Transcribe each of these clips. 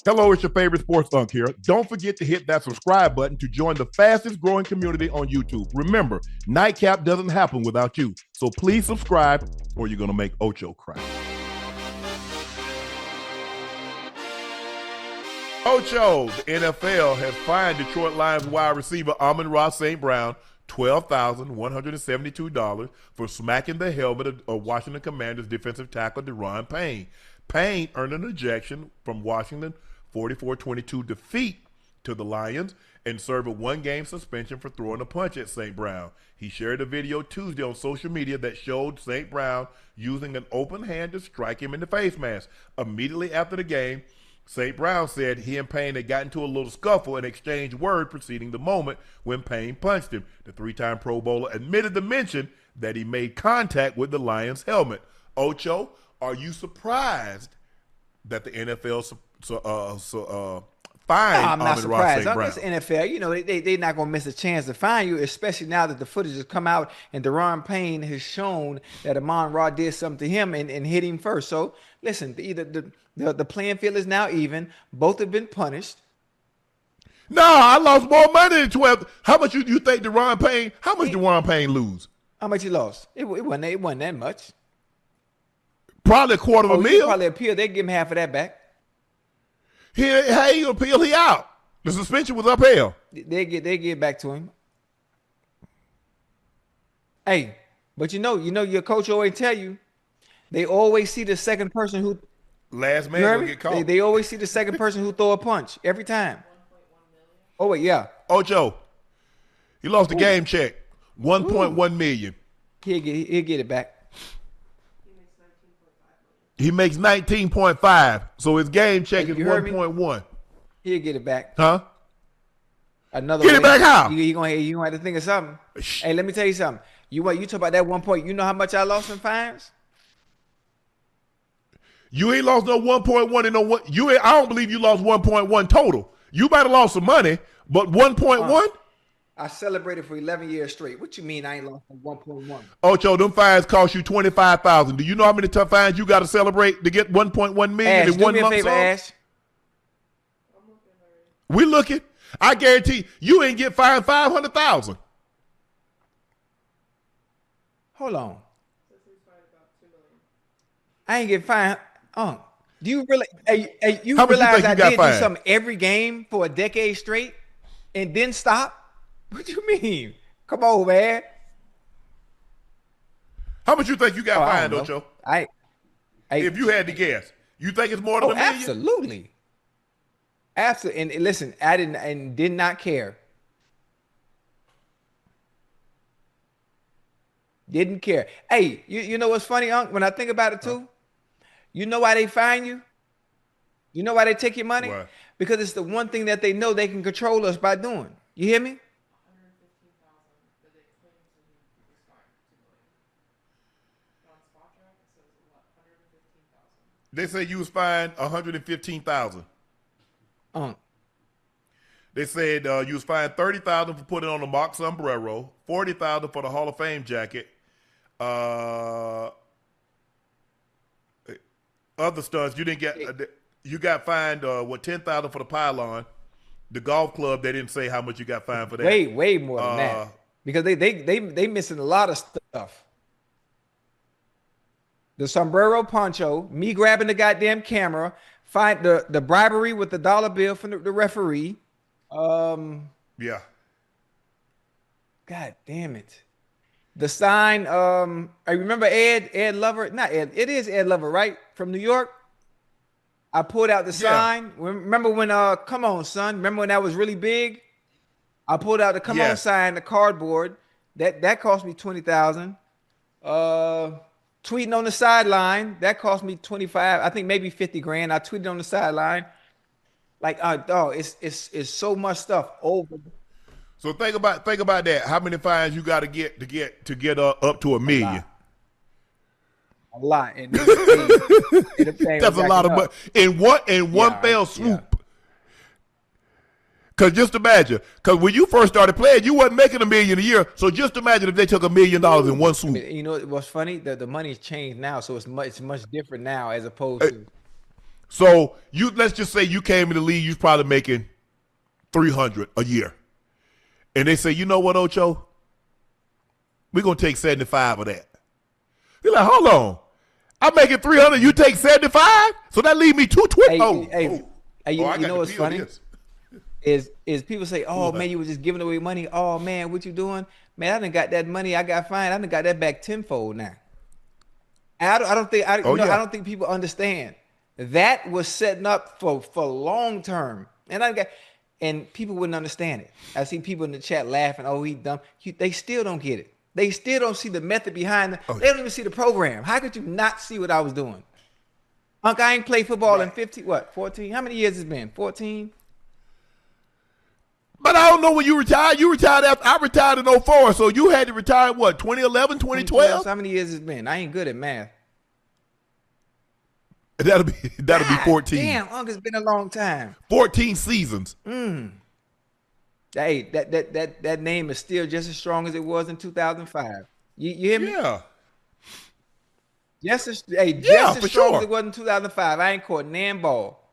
Hello, it's your favorite sports Unc here. Don't forget to hit that subscribe button to join the fastest growing community on YouTube. Remember, Nightcap doesn't happen without you. So please subscribe or you're going to make Ocho cry. Ocho, the NFL has fined Detroit Lions wide receiver Amon-Ra St. Brown $12,172 for smacking the helmet of Washington Commanders defensive tackle Daron Payne. Payne earned an ejection from Washington 44-22 defeat to the Lions and served a one-game suspension for throwing a punch at St. Brown. He shared a video Tuesday on social media that showed St. Brown using an open hand to strike him in the face mask. Immediately after the game, St. Brown said he and Payne had gotten into a little scuffle and exchanged word preceding the moment when Payne punched him. The three-time Pro Bowler admitted to mention that he made contact with the Lions' helmet. Ocho, are you surprised that the NFL fined I'm not Amon-Ra surprised. St. Brown? It's NFL. You know, they're not going to miss a chance to find you, especially now that the footage has come out and Daron Payne has shown that Amon-Ra did something to him and hit him first. So, listen, the playing field is now even. Both have been punished. No, I lost more money than 12. How much you think Daron Payne, how much Daron Payne lose? How much he lost? It wasn't that much. Probably a quarter of a meal. Probably appeal. They give him half of that back. How you appeal? He out. The suspension was upheld. They get back to him. Hey, but you know your coach always tell you, they always see the second person who last man will get caught. They always see the second person who throw a punch every time. Oh wait, yeah. Ocho, he lost the game check. 1.1 million. He'll get it back. He makes 19.5, so his game check is 1.1. He'll get it back. Huh? Another get it back how? You gonna have to think of something. Hey, let me tell you something. You talk about that 1 point. You know how much I lost in fines? You ain't lost no 1.1 and no one. I don't believe you lost 1.1 total. You might have lost some money, but 1.1. I celebrated for 11 years straight. What you mean I ain't lost 1.1? Ocho, them fines cost you $25,000. Do you know how many tough fines you got to celebrate to get 1.1 million in 1 month? Favor, Ash. We looking. I guarantee you ain't get fined $500,000. Hold on. I ain't get fined. Do you really? You realize I did do something every game for a decade straight and didn't stop? What you mean? Come on, man. How much you think you got fined, Ocho? If you had to guess, you think it's more than $1 million? Absolutely. Absolutely. And listen, I did not care. Didn't care. Hey, you know what's funny, Unc? When I think about it too, you know why they fine you? You know why they take your money? Why? Because it's the one thing that they know they can control us by doing. You hear me? They say you was fined $115,000. They said you was fined $30,000 for putting on a Mark sombrero, $40,000 for the Hall of Fame jacket. Other stunts you didn't get. You got fined $10,000 for the pylon. The golf club, they didn't say how much you got fined for that. Way more than that, because they missing a lot of stuff. The sombrero poncho, me grabbing the goddamn camera, find the bribery with the dollar bill from the referee. Yeah. God damn it. The sign, I remember Ed Lover. Not Ed, it is Ed Lover, right? From New York. I pulled out the sign. Remember when come on, son? Remember when that was really big? I pulled out the come on sign, the cardboard. That cost me $20,000. Tweeting on the sideline, that cost me 25, I think maybe 50 grand. I tweeted on the sideline. Like, it's so much stuff over. So think about that. How many fines you got to get up to $1 million? A lot. And that's a lot of money in one fell swoop. Because just imagine, because when you first started playing, you wasn't making $1 million a year. So just imagine if they took $1 million in one swoop. You know what's funny? The money's changed now, so it's much different now as opposed to. So let's just say you came in the league, you was probably making $300 a year, and they say, you know what, Ocho, we're gonna take 75 of that. You're like, hold on, I'm making 300, you take 75, so that leave me 220. You know what's funny? Is people say, oh man, you were just giving away money. Oh man, what you doing? Man, I done got that money. I got fined. I done got that back tenfold now. I don't think people understand that was setting up for long term, and people wouldn't understand it. I see people in the chat laughing. Oh, he dumb. They still don't get it. They still don't see the method behind it. They don't even see the program. How could you not see what I was doing? Unc, I ain't played football in 14? How many years it's been? 14? But I don't know when you retired. You retired after I retired in 04, so you had to retire what, 2011, 2012? How many years it's been? I ain't good at math. That'll be 14. Damn, Unc, it's been a long time. 14 seasons. Hey, that name is still just as strong as it was in 2005. You hear me? Yeah. Just as strong sure. as it was in 2005. I ain't caught nan ball.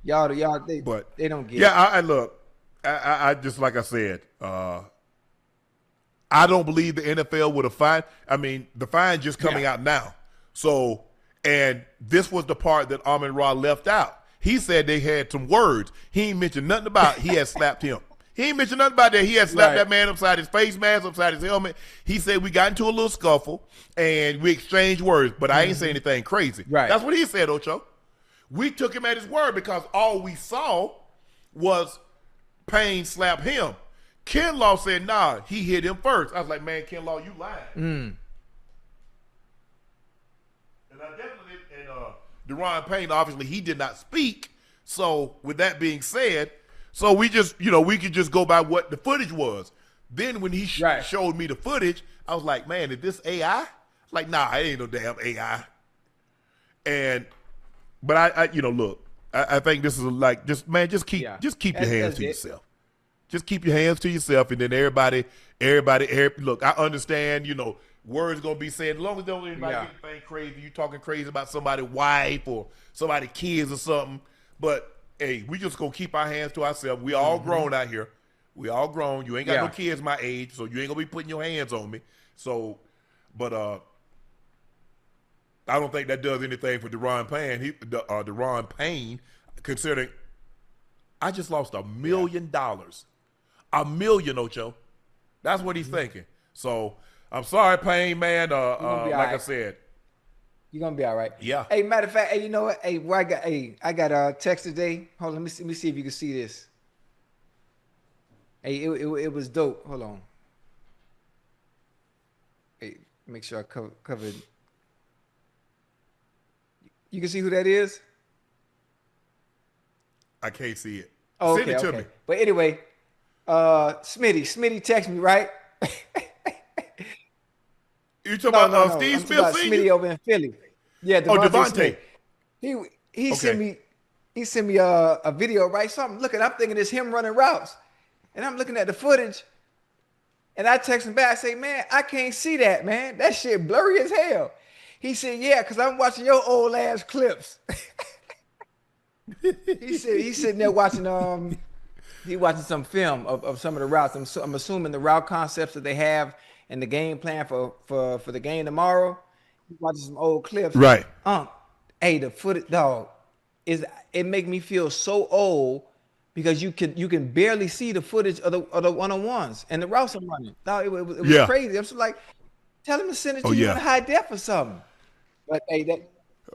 Y'all, they don't get it. I look. I just, like I said, I don't believe the NFL would have fined. I mean, the fine just coming out now. So, and this was the part that Amon-Ra left out. He said they had some words. He ain't mentioned nothing about he had slapped him. He ain't mentioned nothing about that. He had slapped that man upside his face mask, upside his helmet. He said we got into a little scuffle and we exchanged words, but I ain't saying anything crazy. Right. That's what he said, Ocho. We took him at his word because all we saw was Payne slap him. Ken Law said, nah, he hit him first. I was like, man, Ken Law, you lying. And I definitely, and Daron Payne, obviously, he did not speak. So with that being said, so we just, we could just go by what the footage was. Then when he showed me the footage, I was like, man, is this AI? Like, nah, it ain't no damn AI. But I look, I think this is like, just keep your hands to yourself. Just keep your hands to yourself, and then everybody, look, I understand, words gonna be said, as long as don't anybody get anything crazy, you talking crazy about somebody's wife or somebody's kids or something. But hey, we just gonna keep our hands to ourselves. We all grown out here. We all grown. You ain't got no kids my age, so you ain't gonna be putting your hands on me. So, but I don't think that does anything for Daron Payne. Daron Payne, considering I just lost $1 million. $1 million, Ocho. That's what he's thinking. So I'm sorry, Payne, man. I said, you're gonna be all right. Yeah. Hey, matter of fact, hey, you know what? Hey, I got a text today. Hold on, let me see if you can see this. Hey, it was dope. Hold on. Hey, make sure I covered. You can see who that is? I can't see it. Oh, Send it to me. But anyway, Smitty texted me, right? You talking about Steve I'm Smith? about Smitty over in Philly. Yeah, Devontae. He sent me a video, right? So I'm thinking it's him running routes. And I'm looking at the footage. And I text him back, I say, man, I can't see that, man. That shit blurry as hell. He said, yeah, because I'm watching your old ass clips. He's sitting there watching he watching some film of some of the routes. I'm assuming the route concepts that they have and the game plan for the game tomorrow. He's watching some old clips. Right. Hey, the footage, dog, it make me feel so old because you can barely see the footage of the one-on-ones and the routes I'm running. Dog, it was crazy. I'm just like, tell him to send it to you in high def or something. But hey,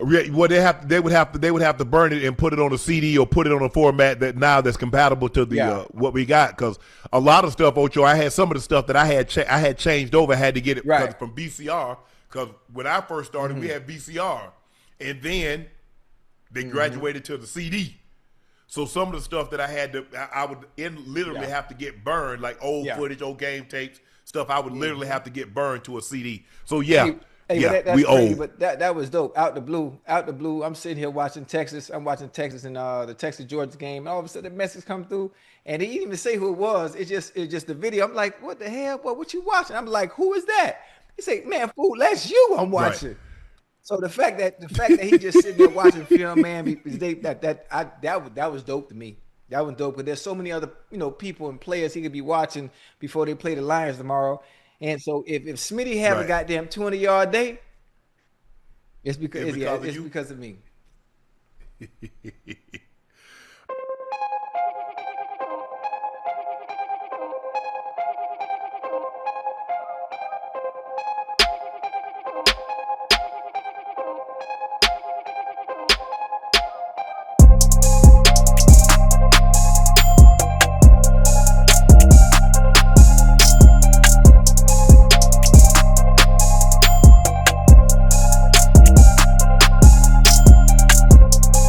well, they would have to burn it and put it on a CD or put it on a format that's compatible to the what we got. Because a lot of stuff, Ocho, I had some of the stuff that I had changed over. I had to get it from VCR because when I first started, we had VCR, and then they graduated to the CD. So some of the stuff that I would literally have to get burned, like old footage, old game tapes, stuff. I would literally have to get burned to a CD. So that's we crazy, old. but that was dope. Out the blue. I'm sitting here watching Texas. I'm watching Texas in the Texas Georgia game. And all of a sudden, the message come through, and he didn't even say who it was. It's just the video. I'm like, what the hell? What you watching? I'm like, who is that? He said, man, fool, that's you. I'm watching. So the fact that he just sitting there watching film, man, because that was dope to me. That was dope because there's so many other people and players he could be watching before they play the Lions tomorrow. And so if Smitty have a Right. goddamn 20-yard day, it's It'll because be because of it's you. because of me.